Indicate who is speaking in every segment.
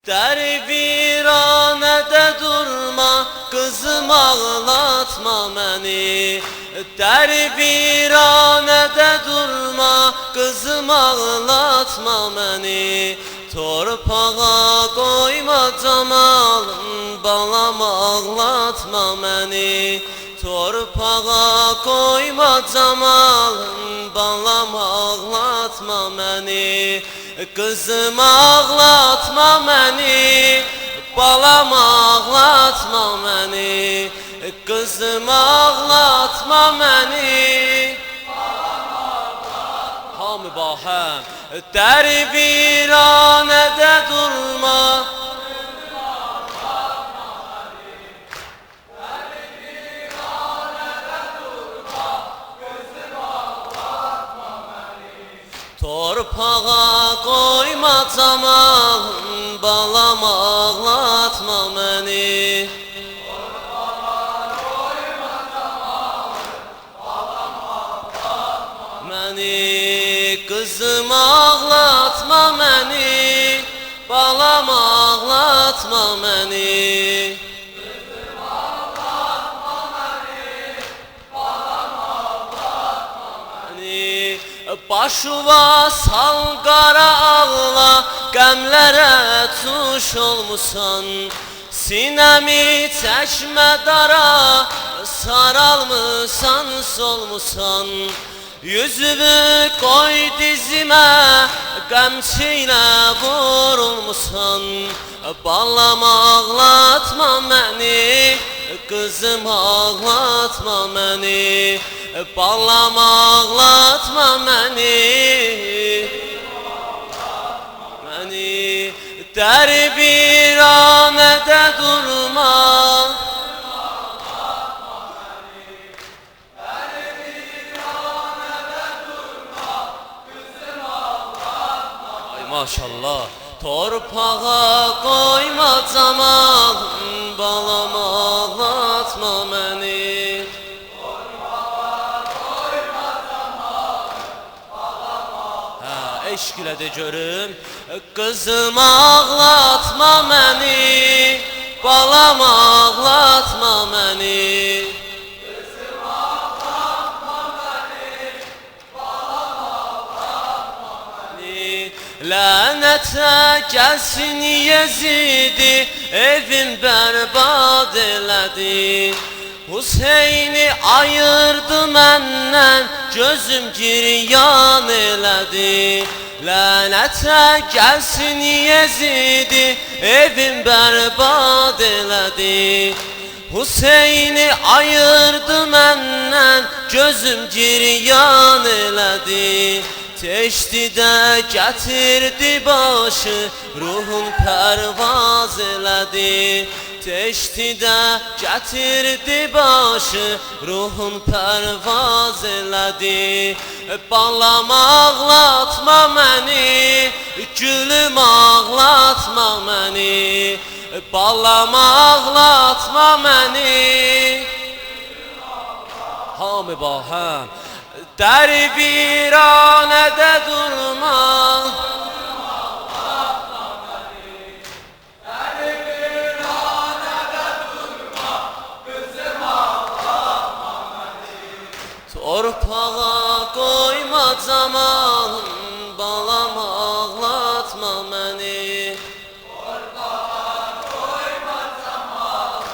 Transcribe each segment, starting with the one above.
Speaker 1: Dərviranədə durma, qızım ağlatma məni. Dərviranədə durma, qızım ağlatma məni. Torpağa qoyma camalım, balam ağlatma məni. Torpağa qoyma camalım, balam ağlatma məni. Qızım ağlatma məni, balam ağlatma məni. Qızım ağlatma məni, hamı bahəm. Dərviranədə durma, torpağa qoyma camalım, balam ağlatma məni. Torpağa qoyma camalım, balam ağlatma məni. Qızım ağlatma məni, balam ağlatma məni. Başıva sal qara ağla, qəmlərə tuş olmusan. Sinəmi çəkmə dara, saralmısan, solmusan. Yüzümü qoy dizimə, qəmçi ilə vurulmusan. Balam ağlatma məni, qızım ağlatma məni. Balam ağlatma məni, dərviranədə durma. Ay maşallah. Torpağa qoyma camalım, balam ağlatma məni. Eşq ilə de görüm. Qızım ağlatma məni, balam ağlatma məni. Qızım ağlatma məni, balam ağlatma məni. Lənətə gəlsin Yezidi, evim bərbad elədi. Hüseyni ayırdı məndən, gözüm giryan elədi. Lənətə gəlsin Yezidi, evim bərbad elədi. Hüseyni ayırdı məndən, gözüm giryan elədi. Teştidə gətirdi başı, ruhum pərvaz elədi. Teştidə gətirdi başı, ruhum pərvaz elədi. Balam ağlatma məni, gülüm ağlatma məni. Balam ağlatma məni, hamı bahəm. Dərviranədə durma, torpağa qoyma camalım, balam ağlatma məni. Torpağa qoyma camalım,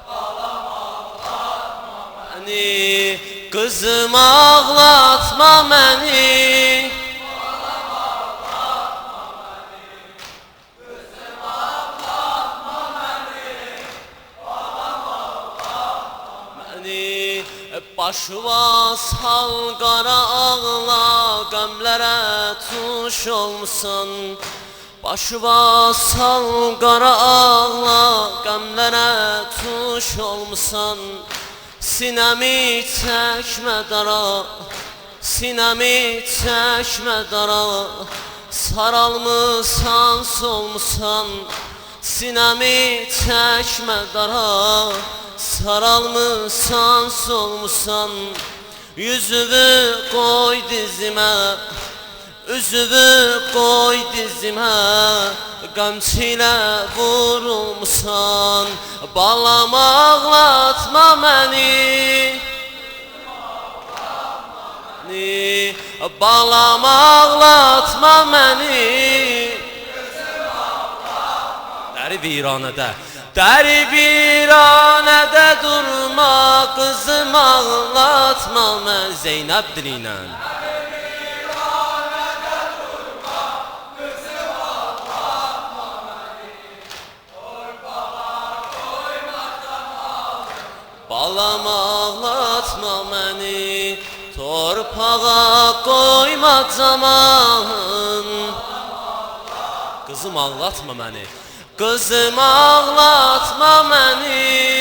Speaker 1: balam ağlatma məni. Qızım ağlatma məni, balam ağlatma məni. Qızım ağlatma məni, balam ağlatma məni. Başıva sal qara ağla, qəmlərə tuş olmusan. Başıva sal qara ağla, qəmlərə tuş olmusan. Sinəmi çəkmə dara, sinəmi çəkmə dara. Saralmısan, solmusan. sinəmi çəkmə dara, saralmısan, solmusan, yüzüvü qoy dizimə, üzüvü qoy dizimə, qamçı ilə vurulmusan, balam ağlatma məni, balam ağlatma məni. Dəri viranədə, dəri viranədə durma, qızım ağlatma məni. Zeynəb dili ilə. Balam ağlatma məni, torpağa qoyma caman. Qızım ağlatma məni, qızım ağlatma məni.